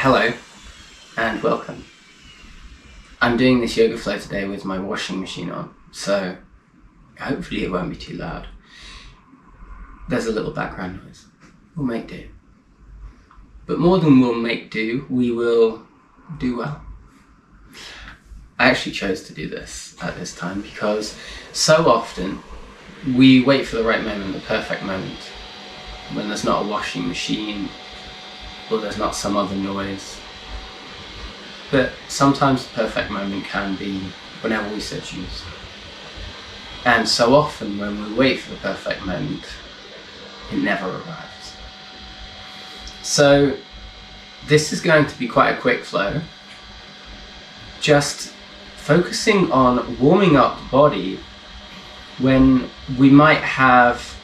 Hello and welcome. I'm doing this yoga flow today with my washing machine on, so hopefully it won't be too loud. There's a little background noise. We'll make do. But more than we'll make do, we will do well. I actually chose to do this at this time because so often we wait for the right moment, the perfect moment, when there's not a washing machine or there's not some other noise. But sometimes the perfect moment can be whenever we so choose. And so often when we wait for the perfect moment, it never arrives. So this is going to be quite a quick flow, just focusing on warming up the body when we might have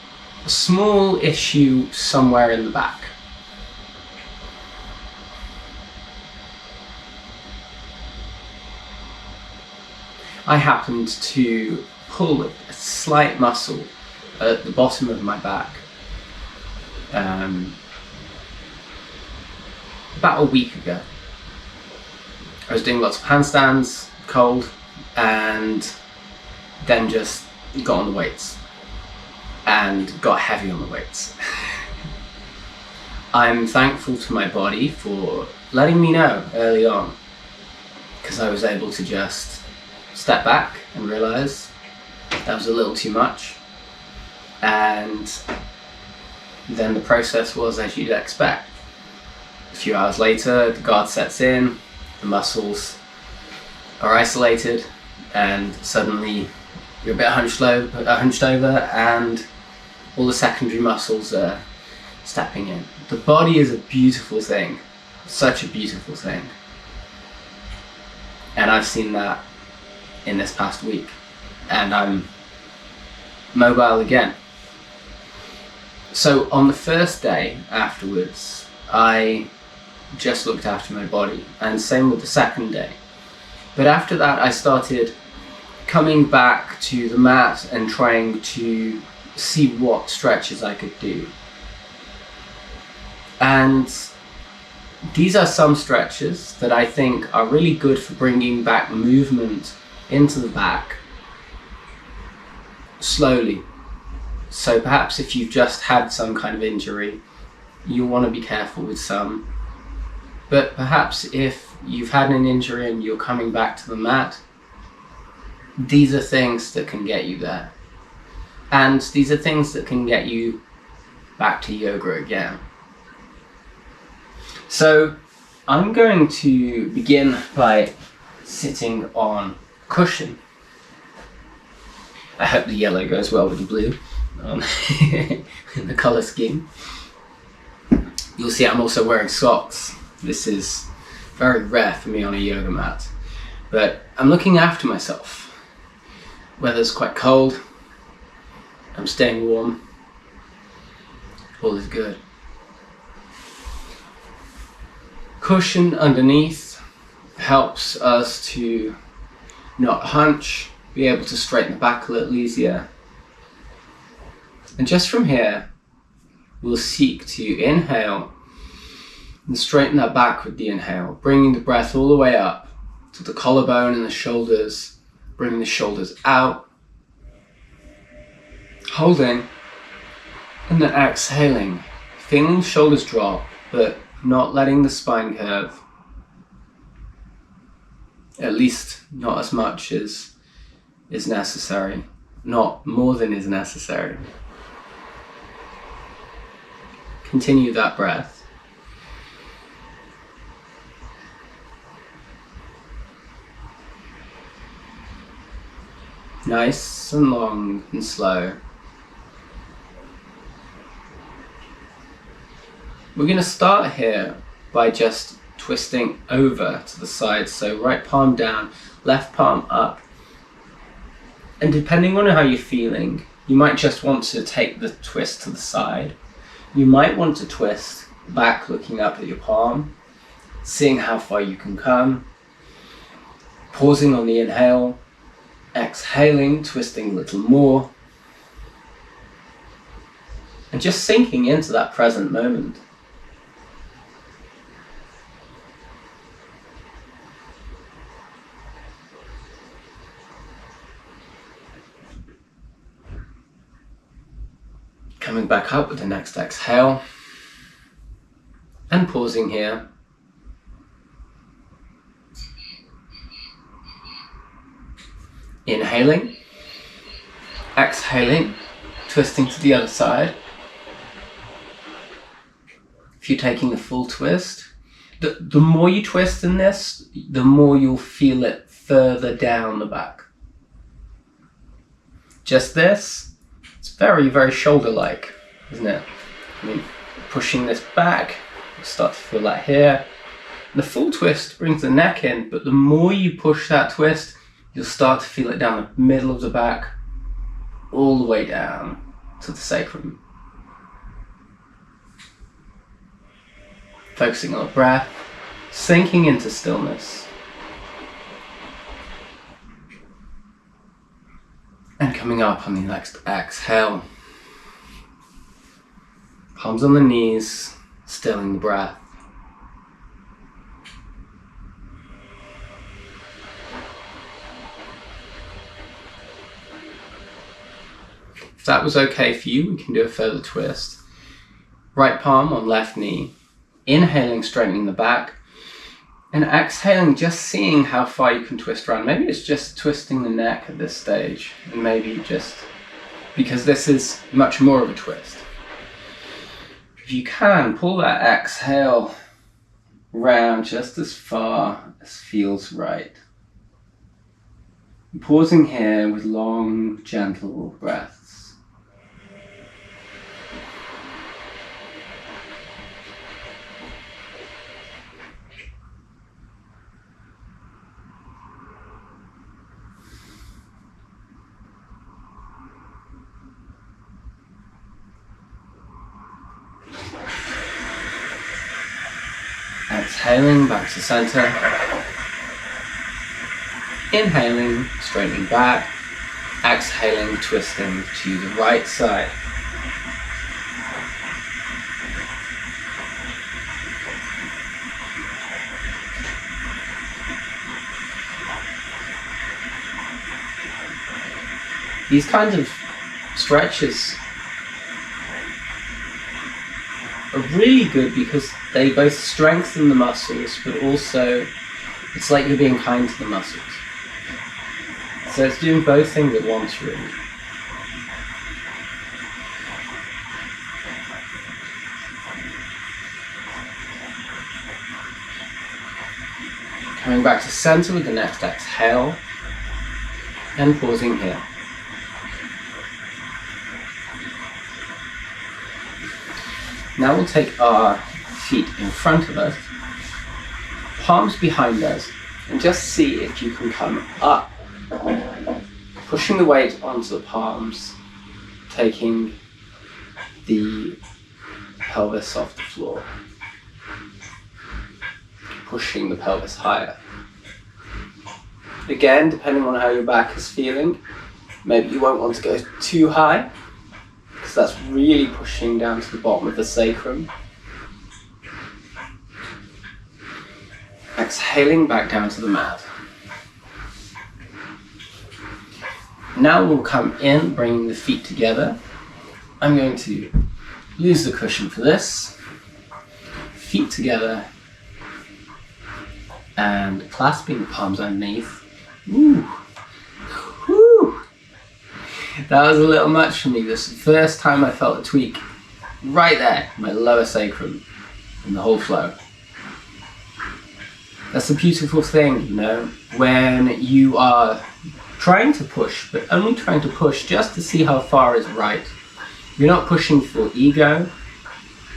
a small issue somewhere in the back. I happened to pull a slight muscle at the bottom of my back about a week ago. I was doing lots of handstands, cold, and then just got on the weights and got heavy on the weights. I'm thankful to my body for letting me know early on, because I was able to just step back and realize that was a little too much, and then the process was as you'd expect. A few hours later, the guard sets in, the muscles are isolated, and suddenly you're a bit hunched over, and all the secondary muscles are stepping in. The body is a beautiful thing, such a beautiful thing, and I've seen that in this past week, and I'm mobile again. So on the first day afterwards, I just looked after my body, and same with the second day. But after that, I started coming back to the mat and trying to see what stretches I could do. And these are some stretches that I think are really good for bringing back movement into the back slowly. So perhaps if you've just had some kind of injury, you'll want to be careful with some. But perhaps if you've had an injury and you're coming back to the mat, these are things that can get you there. And these are things that can get you back to yoga again. So I'm going to begin by sitting on cushion. I hope the yellow goes well with the blue in the colour scheme. You'll see I'm also wearing socks. This is very rare for me on a yoga mat, but I'm looking after myself. Weather's quite cold, I'm staying warm, all is good. Cushion underneath helps us to not hunch, be able to straighten the back a little easier. And just from here, we'll seek to inhale and straighten that back with the inhale, bringing the breath all the way up to the collarbone and the shoulders, bringing the shoulders out, holding, and then exhaling, feeling the shoulders drop, but not letting the spine curve. At least not as much as is necessary, not more than is necessary. Continue that breath. Nice and long and slow. We're going to start here by just twisting over to the side, so right palm down, left palm up. And depending on how you're feeling, you might just want to take the twist to the side. You might want to twist back, looking up at your palm, seeing how far you can come, pausing on the inhale, exhaling, twisting a little more, and just sinking into that present moment. Coming back up with the next exhale and pausing here. Inhaling, exhaling, twisting to the other side. If you're taking a full twist, the more you twist in this, the more you'll feel it further down the back. Just this, it's very, very shoulder-like, isn't it? I mean, pushing this back, you'll start to feel that here. The full twist brings the neck in, but the more you push that twist, you'll start to feel it down the middle of the back, all the way down to the sacrum. Focusing on the breath, sinking into stillness. And coming up on the next exhale. Palms on the knees, stilling the breath. If that was okay for you, we can do a further twist. Right palm on left knee. Inhaling, straightening the back. And exhaling, just seeing how far you can twist around. Maybe it's just twisting the neck at this stage. And maybe just, because this is much more of a twist. If you can, pull that exhale round just as far as feels right. Pausing here with long, gentle breaths. Exhaling back to center. Inhaling, straightening back. Exhaling, twisting to the right side. These kinds of stretches are really good because they both strengthen the muscles, but also it's like you're being kind to the muscles. So it's doing both things at once, really. Coming back to center with the next exhale and pausing here. Now we'll take our feet in front of us, palms behind us, and just see if you can come up, pushing the weight onto the palms, taking the pelvis off the floor, pushing the pelvis higher. Again, depending on how your back is feeling, maybe you won't want to go too high, because that's really pushing down to the bottom of the sacrum. Exhaling back down to the mat. Now we'll come in, bringing the feet together. I'm going to use the cushion for this. Feet together and clasping the palms underneath. Ooh. Woo. That was a little much for me. This is the first time I felt a tweak right there, my lower sacrum, in the whole flow. That's a beautiful thing, you know, when you are trying to push, but only trying to push just to see how far is right. You're not pushing for ego.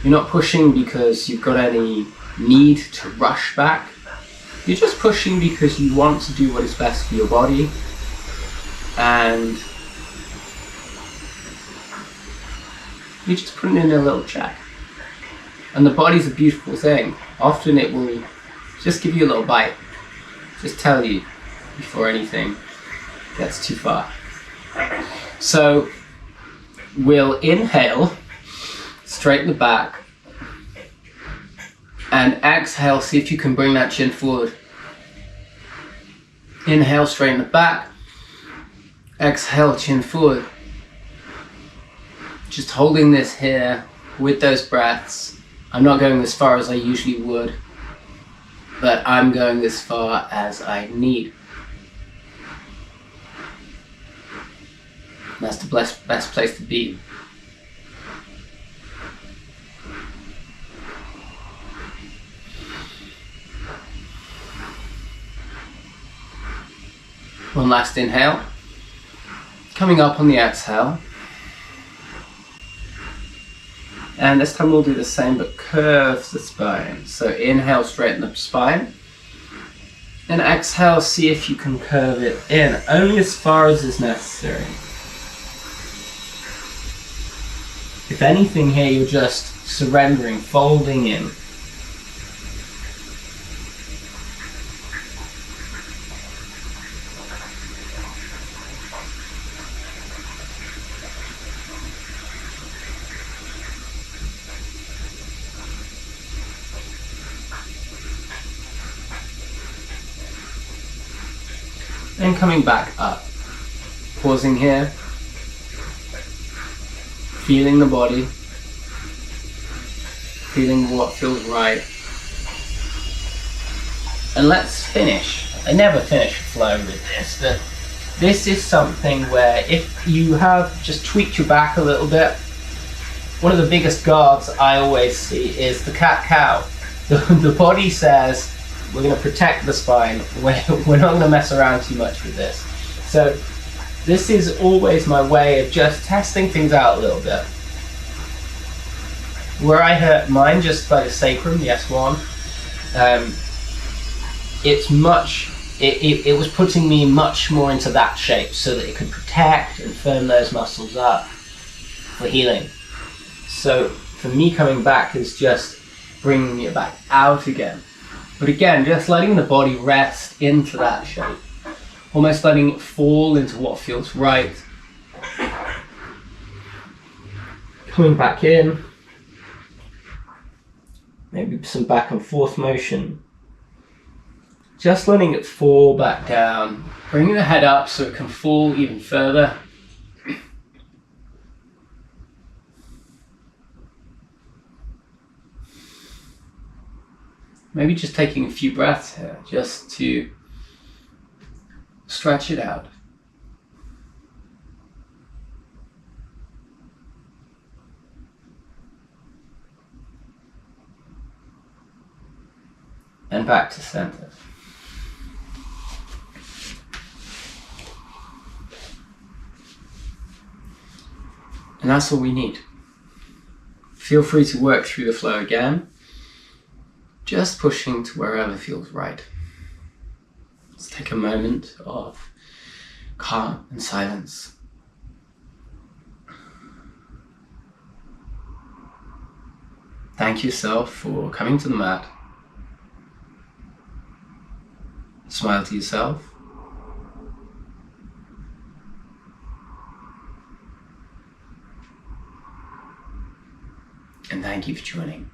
You're not pushing because you've got any need to rush back. You're just pushing because you want to do what is best for your body. And you're just putting in a little check. And the body's a beautiful thing. Often it will just give you a little bite. Just tell you before anything gets too far. So we'll inhale, straighten the back, and exhale, see if you can bring that chin forward. Inhale, straighten the back. Exhale, chin forward. Just holding this here with those breaths. I'm not going as far as I usually would, but I'm going as far as I need. And that's the best place to be. One last inhale. Coming up on the exhale. And this time we'll do the same, but curve the spine. So inhale, straighten the spine. And exhale, see if you can curve it in, only as far as is necessary. If anything here, you're just surrendering, folding in. And coming back up, pausing here, feeling the body, feeling what feels right. And let's finish. I never finish a flow with this, but this is something where if you have just tweaked your back a little bit, one of the biggest guards I always see is the cat-cow. The body says, we're going to protect the spine. We're not going to mess around too much with this. So this is always my way of just testing things out a little bit. Where I hurt mine just by the sacrum, the S1, it was putting me much more into that shape so that it could protect and firm those muscles up for healing. So for me, coming back is just bringing it back out again. But again, just letting the body rest into that shape. Almost letting it fall into what feels right. Coming back in. Maybe some back and forth motion. Just letting it fall back down. Bringing the head up so it can fall even further. Maybe just taking a few breaths here, just to stretch it out. And back to center. And that's all we need. Feel free to work through the flow again. Just pushing to wherever feels right. Let's take a moment of calm and silence. Thank yourself for coming to the mat. Smile to yourself. And thank you for joining.